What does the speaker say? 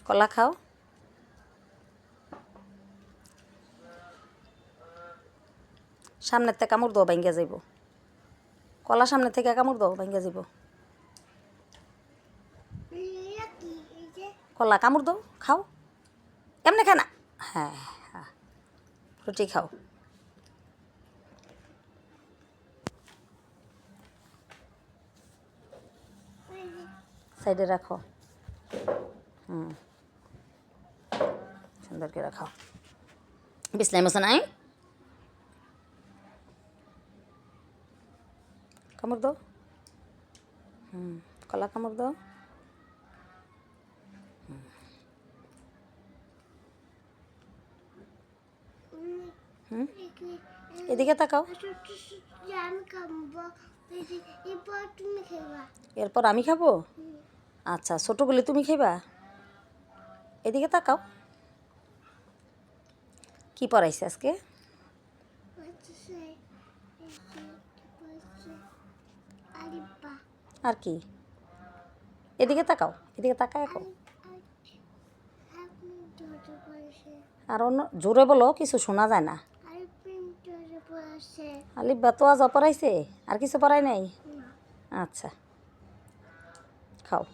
কলা খাও। সামনের থেকে কামড় দাও, ভাঙ্গা যাইব। কলা সামনের থেকে কামড় দাও, ভাঙ্গা যাইব। কলা কামড় দাও, খাও। এমনি খায় না। হ্যাঁ হ্যাঁ, রুটি খাও। সাইডে রাখো। সুন্দর করে খাও। বিছনায় মশা নাই। কামড় দাও। কলা কামড় দাও। এদিকে তাকাও। এরপর আমি খাবো। আচ্ছা, ছোটোগুলি তুমি খাইবা। এদিকে তাকাও। কি পড়াইছে আজকে? আর কি? এদিকে তাকাও, এদিকে তাকায় খাও। আর অন্য জোরে বলো, কিছু শোনা যায় না। আলিফ বা তোয়া যা পড়াইছে, আর কিছু পড়াই নাই? আচ্ছা, খাও।